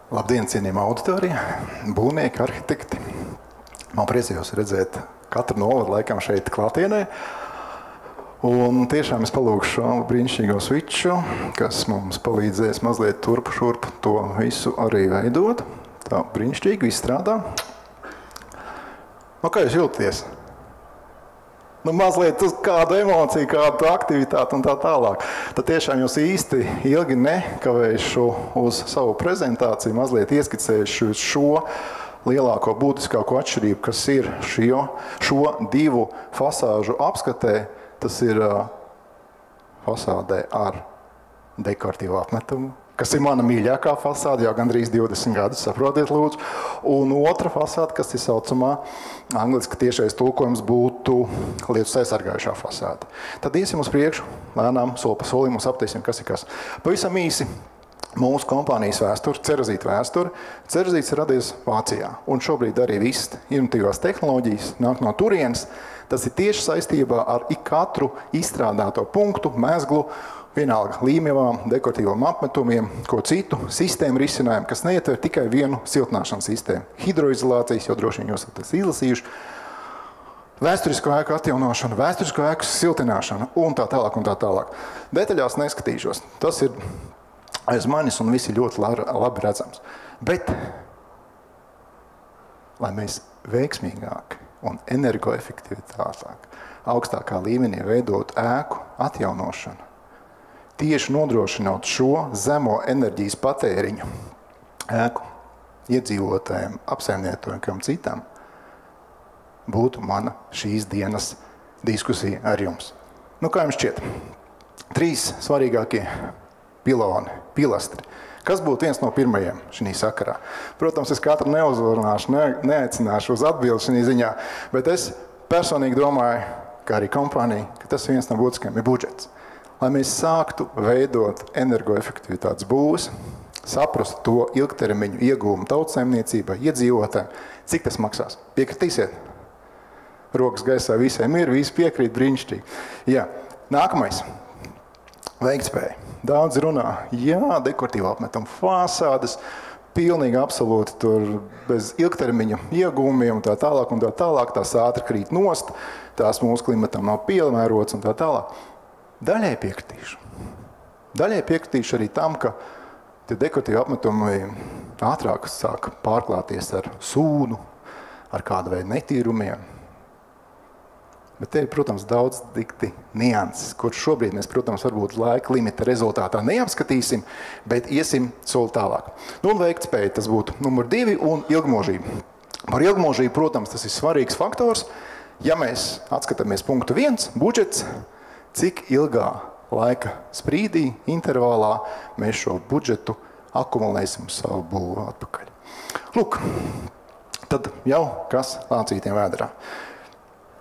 Labdien, cienījamā auditorija, būvnieki, arhitekti. Man priecājos redzēt katru novadu laikam šeit klātienē. Un tiešām es palūkšu brīnišķīgo sviču, kas mums palīdzēs mazliet turpu šurpu to visu arī veidot. Tā brīnišķīgi, viss strādā. Kā jūs jūtaties? Mazliet uz kādu emociju, kādu aktivitāti un tā tālāk. Tad tiešām jūs īsti ilgi nekavējuši uz savu prezentāciju, mazliet ieskicējuši šo lielāko būtiskāko atšķirību, kas ir šo divu fasāžu apskatē. Tas ir fasādē ar dekoratīvu apmetumu, kas ir mana mīļākā fasāde, jau gandrīz 20 gadus, saprotiet lūdzu. Un otra fasāde, kas ir saucamā, angliski tiešais tulkojums būtu lietus aizsargājušā fasāde. Tad iesim uz priekšu, lēnām, soli pa solim, aptīsim, kas ir kas. Pavisam īsi mūsu kompānijas vēsture, Cerazīt vēsture. Cerazīts ir radies Vācijā, un šobrīd arī viss inovatīvās tehnoloģijas nāk no turienes. Tas ir tieši saistībā ar ikatru izstrādāto punktu, mezglu, vienalga līmjavām, dekoratīvām apmetumiem, ko citu sistēmu risinājumu, kas neietver tikai vienu siltināšanas sistēmu. Hidroizolācijas, jau droši vien jūs esat izlasījuši, vēsturisko ēku atjaunošanu, vēsturisko ēku siltināšanu un tā tālāk un tā tālāk. Detaļās neskatīšos. Tas ir aiz manis un visi ļoti labi redzams. Bet, lai mēs veiksmīgāk un energoefektivitātāk, augstākā līmenī veidot ēku atjaunošanu, tieši nodrošinot šo zemo enerģijas patēriņu ēku iedzīvotājiem, apsaimnietojumiem citam, būtu mana šīs dienas diskusija ar jums. Kā jums šķiet? 3 svarīgākie piloni, pilastri. Kas būtu viens no pirmajiem šī sakarā? Protams, es katru neuzvarināšu, neaicināšu uz atbildi šī ziņā, bet es personīgi domāju, kā arī kompānija, ka tas viens no būtiskajiem ir budžets. Lai mēs sāktu veidot energoefektivitātes būvus, saprastu to ilgtermiņu iegūmu tautsaimniecībai, iedzīvotājiem, cik tas maksās. Piekritīsiet? Rokas gaisā visiem ir, visi piekrīt, brīnišķīgi. Jā. Nākamais. Veiktspēja. Daudz runā, jā, dekoratīva apmetuma fasādes, pilnīgi absolūti tur bez ilgtermiņa iegūmiem un tā tālāk, tās ātri krīt nost, tās mūsu klimatam nav piemērots un tā tālāk. Daļai piekritīšu. Daļai piekritīšu arī tam, ka tie dekoratīvi apmetumi ātrāk sāk pārklāties ar sūnu, ar kādu veidu netīrumiem. Bet te ir, protams, daudz dikti nianses, kur šobrīd mēs, protams, varbūt laika limita rezultātā neapskatīsim, bet iesim soli tālāk. Un veiktspēja tas būtu numur 2 un ilgmūžība. Par ilgmūžību, protams, tas ir svarīgs faktors. Ja mēs atskatāmies punktu 1, budžets, cik ilgā laika sprīdī, intervālā mēs šo budžetu akumulēsim savu būvu atpakaļ. Lūk, tad jau kas lācītiem vēderā.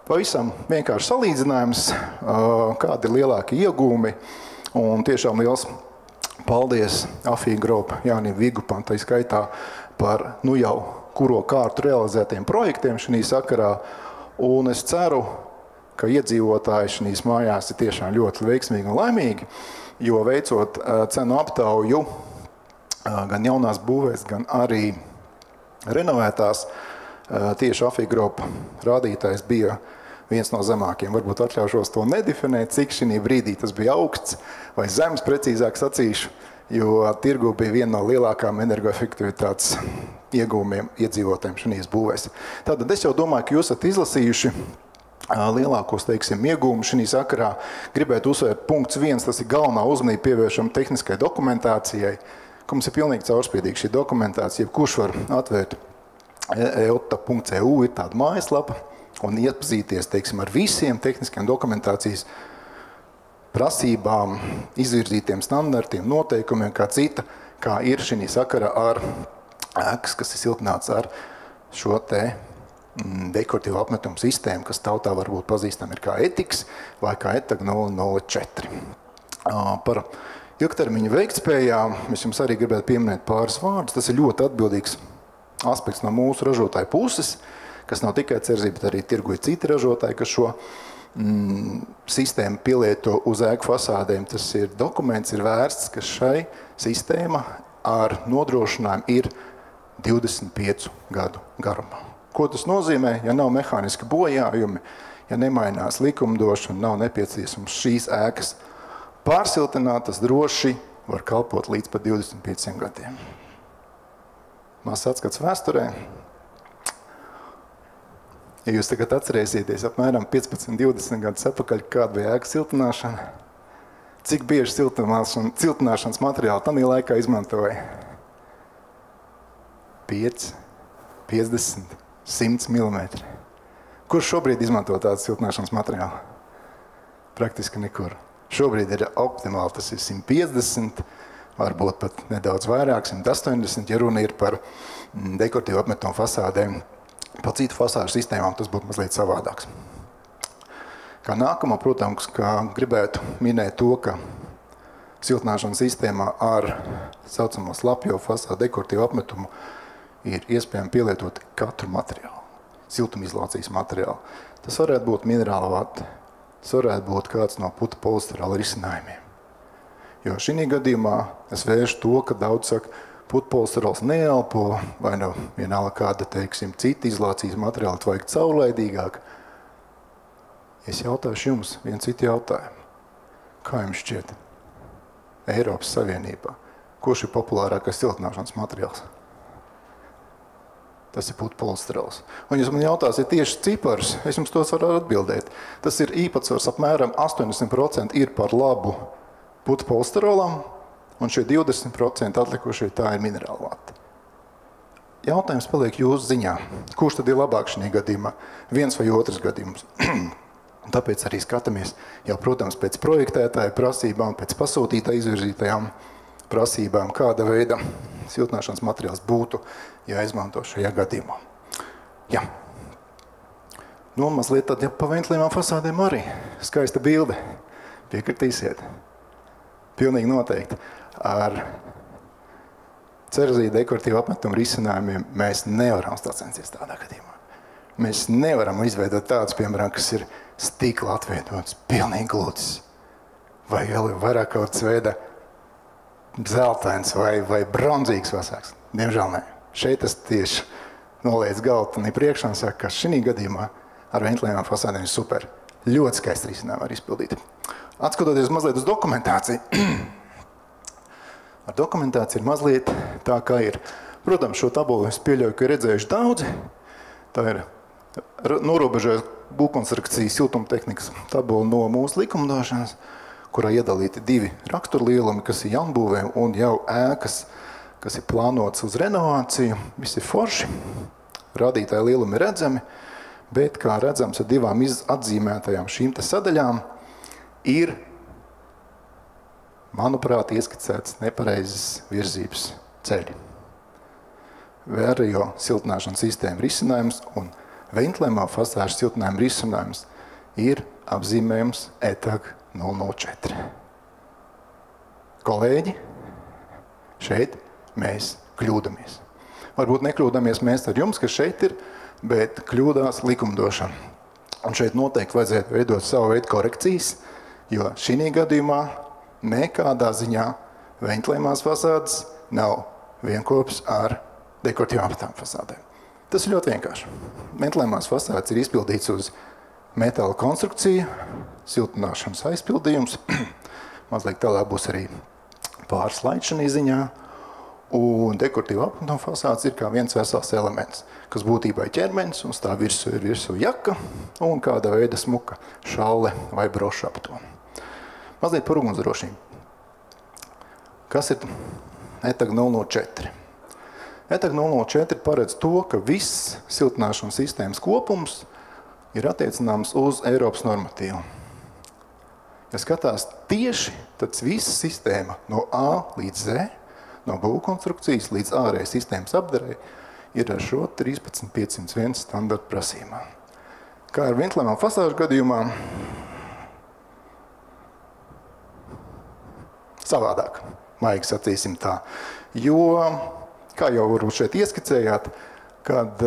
Pavisam vienkārši salīdzinājums, kādi ir lielākie iegūmi, un tiešām liels paldies AFI Grupa Jānim Vigupam, tai skaitā par jau kuro kārtu realizētiem projektiem šī sakarā, un es ceru, ka iedzīvotāji šīs mājās ir tiešām ļoti veiksmīgi un laimīgi, jo veicot cenu aptauju gan jaunās būvēs, gan arī renovētās, tieši AFI Grupa rādītājs bija viens no zemākiem. Varbūt atļaušos to nedefinēt, cik šī brīdī tas bija augsts vai zems, precīzāk sacīšu, jo tirgu bija viena no lielākām energoefektivitātes iegūmiem iedzīvotājiem šīs būvēs. Tātad es jau domāju, ka jūs esat izlasījuši lielākos, teiksim, iegūmus šī sakarā. Gribētu uzsvērt punkts 1, tas ir galvenā uzmanība pievēršama tehniskai dokumentācijai, ka mums ir pilnīgi caurspīdīga šī dokumentācija. Kurš var atvērt eota.eu, ir tāda mājaslapa, un iepazīties, teiksim, ar visiem tehniskiem dokumentācijas prasībām, izvirzītiem standartiem, noteikumiem, kā ir šī sakarā ar ēkas, kas ir siltināts ar šo te dekoratīvu apmetumu sistēmu, kas tautā varbūt pazīstam ir kā etiks vai kā etag 004. Par ilgtermiņa veiktspējām es jums arī gribētu pieminēt pāris vārdus. Tas ir ļoti atbildīgs aspekts no mūsu ražotāju puses, kas nav tikai Cerazīt, bet arī tirgu ir citi ražotāji, kas šo sistēmu pielieto uz ēku fasādēm. Tas ir dokuments, ir vērsts, ka šai sistēma ar nodrošinājumu ir 25 gadu garumā. Ko tas nozīmē, ja nav mehāniski bojājumi, ja nemainās likumdošana, nav nepieciešams šīs ēkas pārsiltināt, tas droši var kalpot līdz pat 25 gadiem. Mās atskats vēsturē. Ja jūs tagad atcerēsieties apmēram 15-20 gadus atpakaļ, kāda bija ēka siltināšana, cik bieži siltināšanas materiāli tādā laikā izmantoja? 5, 50, 100 mm. Kurš šobrīd izmanto tādu siltināšanas materiālu? Praktiski nekur. Šobrīd ir optimāli, tas ir 150, varbūt pat nedaudz vairāk, 180, ja runa ir par dekoratīvu apmetumu fasādēm. Pa citu fasāžu sistēmām tas būtu mazliet savādāks. Kā nākamo, protams, gribētu minēt to, ka siltināšanas sistēmā ar saucamo slapjo fasādu dekoratīvu apmetumu ir iespējami pielietot katru materiālu, siltumizolācijas materiālu. Tas varētu būt minerāla vata, tas varētu būt kāds no puta polisterāla risinājumiem. Jo šī gadījumā es vēršu to, ka daudz saka, putpolsterols neelpo, vai nav vienalga kāda, teiksim, cita izolācijas materiāla, vajag caurlaidīgāk. Es jautāšu jums vienu citu jautājumu. Kā jums šķiet? Eiropas Savienībā. Kurš ir populārākais siltināšanas materiāls? Tas ir putpolsterols. Un jūs man jautāsiet tieši ciparus, es jums tos varu atbildēt. Tas ir īpatsvars apmēram 80% ir par labu putpolsterolam, un šie 20% atlikušie tā ir minerāla vata. Jautājums paliek jūsu ziņā. Kurš tad ir labāk šī gadījumā? Viens vai otrs gadījums? Tāpēc arī skatāmies jau, protams, pēc projektētāja prasībām, pēc pasūtītāja izvirzītajām prasībām, kāda veida siltināšanas materiāls būtu jāizmanto šajā gadījumā. Jā. Nu, mazliet tad, ja pa ventilējumām fasādēm arī. Skaista bilde. Piekritīsiet. Pilnīgi noteikti. Ar cerziju dekoratīvu apmetumu risinājumiem mēs nevaram sacensties tādā gadījumā. Mēs nevaram izveidot tādus, piemēram, kas ir stikla atvietots, pilnīgi gludis, vai vēl vairāk kaut veida zeltains vai bronzīgs vasāks. Diemžēl ne. Šeit es tieši noliec galvu priekšā un saku, ka šī gadījumā ar ventilējumām fasādēm ir super. Ļoti skaisti risinājumi var izpildīt. Atskatoties mazliet uz dokumentāciju, ar dokumentāciju ir mazliet tā, kā ir. Protams, šo tabulu es pieļauju, ka ir redzējuši daudzi. Tā ir norobežojas būvkonstrukcijas siltumtehnikas tabula no mūsu likumdošanas, kurā iedalīti 2 raksturlielumi, kas ir jaunbūvēm un jau ēkas, kas ir plānotas uz renovāciju. Viss ir forši, rādītāji lielumi redzami, bet, kā redzams, ar 2 atzīmētajām šīm te sadaļām ir, manuprāt, ieskicēts nepareizes virzības ceļi. Vērējo siltināšanas sistēma risinājums un ventilējumā fasāžu siltinājuma risinājums ir apzīmējums ETAG 004. Kolēģi, šeit mēs kļūdamies. Varbūt nekļūdamies mēs ar jums, kas šeit ir, bet kļūdās likumdošana. Un šeit noteikti vajadzētu veidot savu veidu korekcijas, jo šī gadījumā nekādā ziņā ventilējumās fasādes nav vienkops ar dekoratīvām apmetumu fasādēm. Tas ir ļoti vienkārši. Ventilējumās fasādes ir izpildīts uz metāla konstrukciju, siltināšanas aizpildījums. Mazliet tālāk būs arī pāris slaidi šajā ziņā. Un dekoratīva apmetuma fasādes ir kā viens vesels elements, kas būtībā ir ķermenis, un stāv virsū jaka un kāda veida smuka šalle vai broša ap to. Mazliet par ugunsdrošību. Kas ir ETAG 004? ETAG 004 paredz to, ka viss siltināšanas sistēmas kopums ir attiecināms uz Eiropas normatīvu. Ja skatās tieši, tad visa sistēma no A līdz Z, no būvkonstrukcijas līdz ārējas sistēmas apdarei, ir ar šo 13501 standarta prasībām. Kā ar ventilējumām fasāžu gadījumā, savādāk, maigi sacīsim tā. Jo, kā jau varbūt šeit ieskicējāt, kad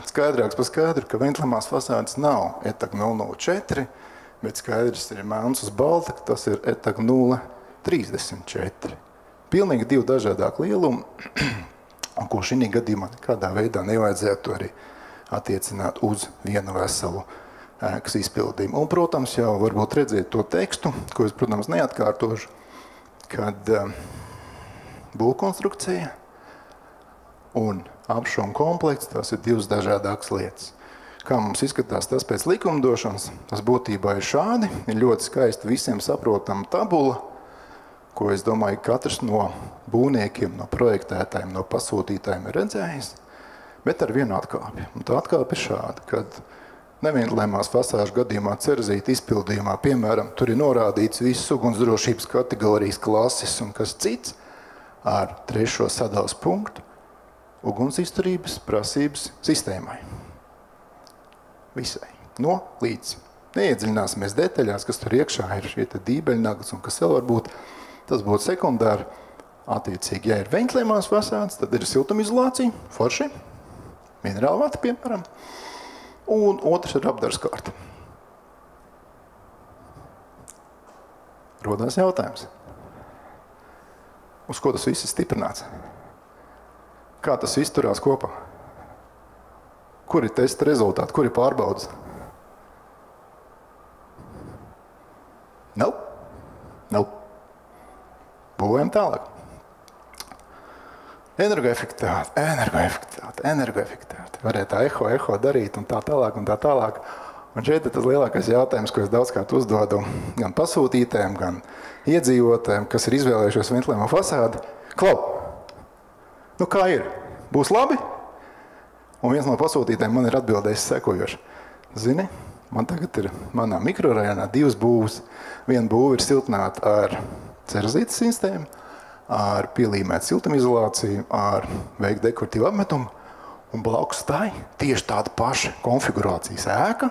skaidrāks par skaidru, ka ventilējumās fasādes nav ETAG 004, bet skaidrs ir melns uz balta, ka tas ir ETAG 034. pilnīgi divi dažādāki lielumi, un ko šī gadījumā nekādā veidā nevajadzētu arī attiecināt uz vienu veselu ēkas izpildījumu. Un, protams, jau varbūt redzēt to tekstu, ko es, protams, neatkārtošu, kad būvkonstrukcija un apšauma komplekts, tās ir divas dažādākas lietas. Kā mums izskatās tas pēc likumdošanas, tas būtībā ir šādi, ir ļoti skaisti visiem saprotama tabula, ko es domāju, katrs no būvniekiem, no projektētājiem, no pasūtītājiem ir redzējis, bet ar vienu atkāpi. Un tā atkāpe ir šāda, kad nevienlēmās fasāžu gadījumā cerzīta izpildījumā, piemēram, tur ir norādīts visas ugunsdrošības kategorijas, klases un kas cits ar 3. sadalas punktu ugunsizturības prasības sistēmai. Visai. No līdz. Neiedziļināsimies detaļās, kas tur iekšā ir šie dībeļnaglas un kas vēl var būt. Tas būtu sekundāri. Attiecīgi, ja ir ventilējumās fasādes, tad ir siltumizolācija, forši, minerāla vata, piemēram. Un otrs ir apdarskārta. Rodās jautājums. Uz ko tas viss ir stiprināts? Kā tas viss turās kopā? Kur ir testa rezultāti? Kur ir pārbaudas? Nav. Būvējam tālāk. Energoefektivitāte. Varētu tā eho darīt un tā tālāk. Un šeit ir tas lielākais jautājums, ko es daudzkārt uzdodu gan pasūtītājiem, gan iedzīvotājiem, kas ir izvēlējušies ventilējumu fasādi. Klau, nu kā ir? Būs labi? Un viens no pasūtītājiem man ir atbildējis sekojoši. Zini, man tagad ir manā mikrorajonā divas būvas. Viena būva ir siltināta ar cerzītas sistēmu, ar pielīmētu siltumizolāciju, ar veikt dekoratīvu apmetumu. Un blakus tai tieši tāda paša konfigurācijas ēka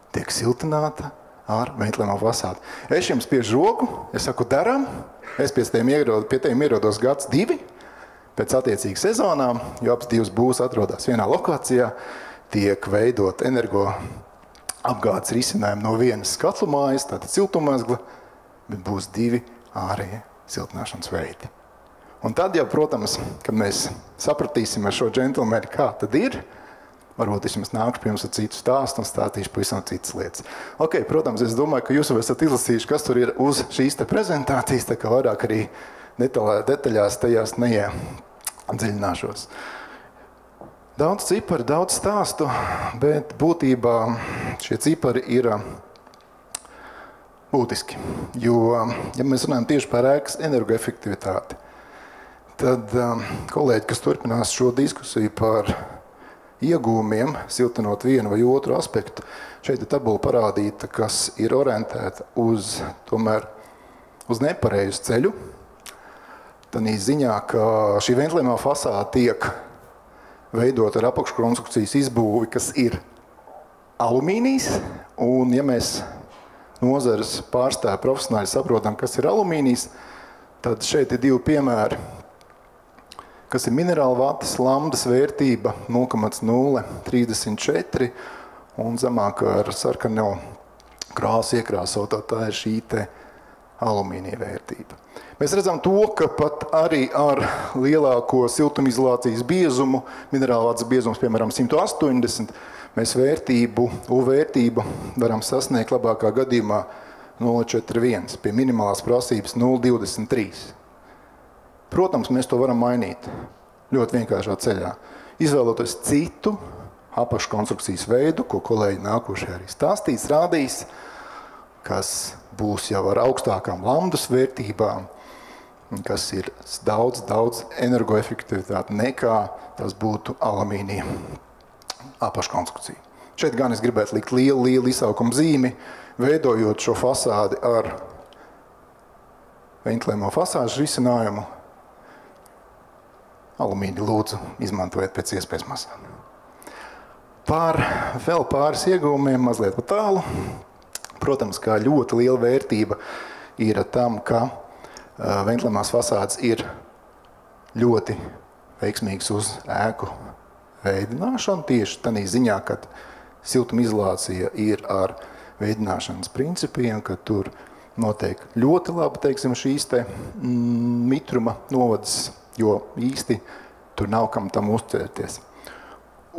tiek siltināta ar ventilējumu fasādi. Es jums spiežu roku, es saku daram, es pie tiem ierodos gads 2, pēc attiecīgas sezonām, jo abas divas būvas atrodas vienā lokācijā, tiek veidot energo apgādes risinājumi no vienas skatlu mājas, tātad siltummezgla, bet būs 2 ārējie siltināšanas veidi. Un tad jau, protams, kad mēs sapratīsim ar šo džentlmeni, kā tad ir, varbūt es jums nākšu pie jums ar citu stāstu un stāstīšu pavisam citas lietas. Ok, protams, es domāju, ka jūs jau esat izlasījuši, kas tur ir uz šīs te prezentācijas, tā kā vairāk arī detaļās tajās neiedziļināšos. Daudz cipari, daudz stāstu, bet būtībā šie cipari ir būtiski. Jo, ja mēs runājam tieši par ēkas energoefektivitāti, tad kolēģi, kas turpinās šo diskusiju par iegūmiem, siltinot vienu vai otru aspektu, šeit ir tabula parādīta, kas ir orientēta uz nepareizu ceļu. Tādā ziņā, ka šī ventilējumā fasāde tiek veidot ar apakškonstrukcijas izbūvi, kas ir alumīnijs, un ja mēs nozares pārstāvi profesionāļi saprotam, kas ir alumīnijs, tad šeit ir 2 piemēri, kas ir minerāla vatas lambdas vērtība 0,034 un zemāk ar sarkano krāsu iekrāsotā, tā ir šī te alumīnija vērtība. Mēs redzam to, ka pat arī ar lielāko siltumizolācijas biezumu, minerāla vatas biezums, piemēram, 180, mēs UV-vērtību varam sasniegt labākā gadījumā 0,41, pie minimālās prasības 0,23. Protams, mēs to varam mainīt ļoti vienkāršā ceļā. Izvēloties citu apakškonstrukcijas veidu, ko kolēģi nākošajā arī stāstīs, rādīs, kas būs jau ar augstākām lambdas vērtībām, kas ir daudz energoefektivitāte nekā tas būtu alumīnija apakškonstrukcija. Šeit gan es gribētu likt lielu izsaukuma zīmi, veidojot šo fasādi ar ventilējumu fasāžu risinājumu. Alumīni lūdzu izmantojiet pēc iespējas mazāk. Vēl pāris ieguvumiem mazliet pa tālu. Protams, kā ļoti liela vērtība ir tam, ka ventilējumās fasādes ir ļoti veiksmīgas uz ēku veidināšanu. Tieši tādā ziņā, kad siltumizolācija ir ar veidināšanas principiem, ka tur notiek ļoti labi, teiksim, šīs te mitruma novadas, jo īsti tur nav kam tam uztvērties.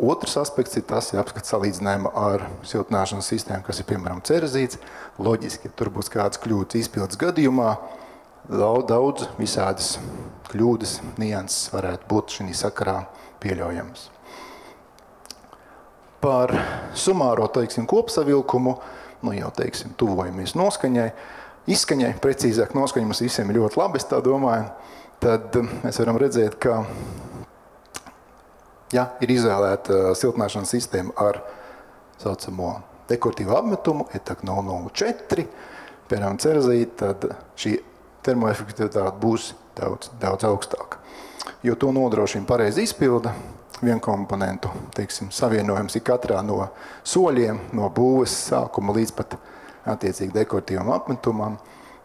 Otrs aspekts ir tas, ja apskats salīdzinājuma ar siltināšanas sistēmu, kas ir, piemēram, cerezīts. Loģiski, ja tur būs kāds kļūdas izpildes gadījumā, daudz visādas kļūdas, nianses varētu būt šī sakarā pieļaujamas. Par sumāro, teiksim, kopsavilkumu, jau, teiksim, tuvojamies noskaņai, izskaņai, precīzāk noskaņai mums visiem ir ļoti labi, es tā domāju, tad mēs varam redzēt, ka ja ir izvēlēta siltināšanas sistēma ar saucamo dekoratīvu apmetumu, ETAK 004, piemēram, cerazīt, tad šī termoefektivitāte būs daudz augstāka. Jo to nodrošina pareizi izpilda, vienkomponentu, teiksim, savienojums ir katrā no soļiem, no būves sākuma līdz pat attiecīgi dekoratīvam apmetumam,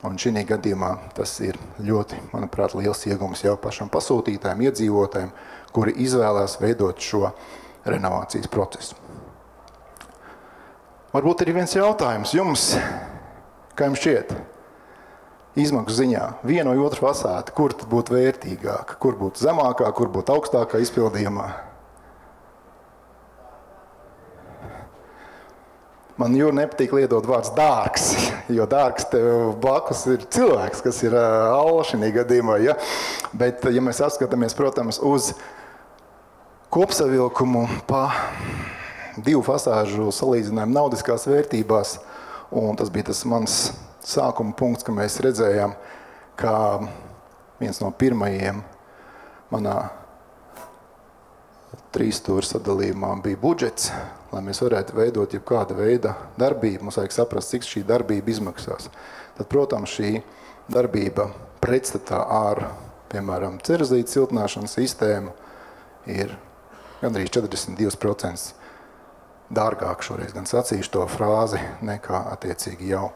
un šī gadījumā tas ir ļoti, manuprāt, liels iegums jau pašam pasūtītājiem, iedzīvotājiem, kuri izvēlās veidot šo renovācijas procesu. Varbūt ir viens jautājums jums, kā jums šķiet, izmaksu ziņā, viena vai otra fasāde, kur tad būtu vērtīgāka, kur būtu zemākā, kur būtu augstākā izpildījumā? Man jūri nepatīk lietot vārds dārgs, jo dārgs tev blakus ir cilvēks, kas ir Alla šī gadījumā, ja? Bet, ja mēs apskatāmies, protams, uz kopsavilkumu pa divu fasāžu salīdzinājumu naudiskās vērtībās, un tas bija tas mans sākuma punkts, ka mēs redzējām, ka viens no pirmajiem manā 3 stūra sadalījumā bija budžets, lai mēs varētu veidot jebkāda veida darbību. Mums vajag saprast, cik šī darbība izmaksās. Tad, protams, šī darbība pretstatā ar, piemēram, cerezīta siltināšanas sistēmu ir gandrīz 42% dārgāk, šoreiz gan sacīšu to frāzi, nekā attiecīgi jau,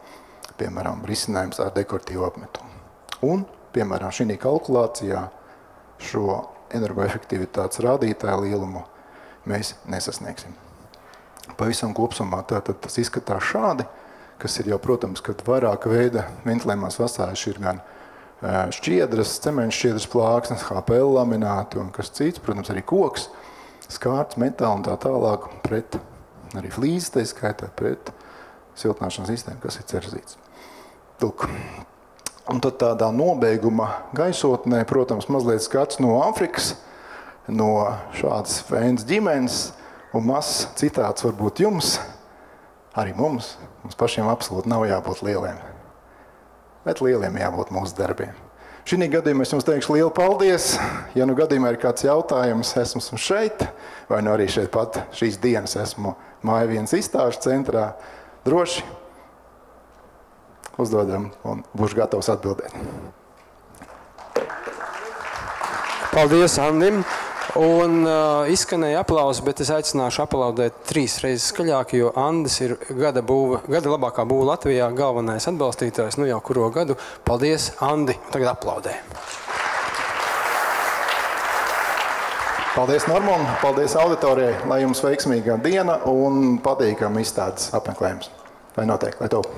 piemēram, risinājums ar dekoratīvu apmetumu. Un, piemēram, šī kalkulācijā šo energoefektivitātes rādītāju lielumu mēs nesasniegsim. Pavisam kopsumā tātad tas izskatās šādi, kas ir jau, protams, kad vairāka veida ventilējumās fasādes ir gan šķiedras, cementu šķiedras plāksnes, HPL lamināti un kas cits, protams, arī koks, skārts, metāli un tā tālāk, pret arī flīzes, tā skaitā pret siltināšanas sistēmu, kas ir cerzīts. Lūk. Un tad tādā nobeiguma gaisotnē, protams, mazliet skats no Āfrikas, no šādas fēnas ģimenes, un mazs citāts varbūt jums, arī mums pašiem absolūti nav jābūt lieliem, bet lieliem jābūt mūsu darbiem. Šī gadījumā es jums teikšu lielu paldies. Ja nu gadījumā ir kāds jautājums, esmu šeit, vai nu arī šeit pat šīs dienas esmu Māja 1 izstāžu centrā, droši uzdodam un būšu gatavs atbildēt. Paldies, Andim. Un izskanēja aplausi, bet es aicināšu aplaudēt 3 reizes skaļāk, jo Andis ir gada labākā būva Latvijā, galvenais atbalstītājs, nu jau kuro gadu. Paldies, Andi. Tagad aplaudē. Paldies, Norman. Paldies auditorijai. Lai jums veiksmīga diena un patīkam izstādes apmeklējums. Lai notiek, lai top.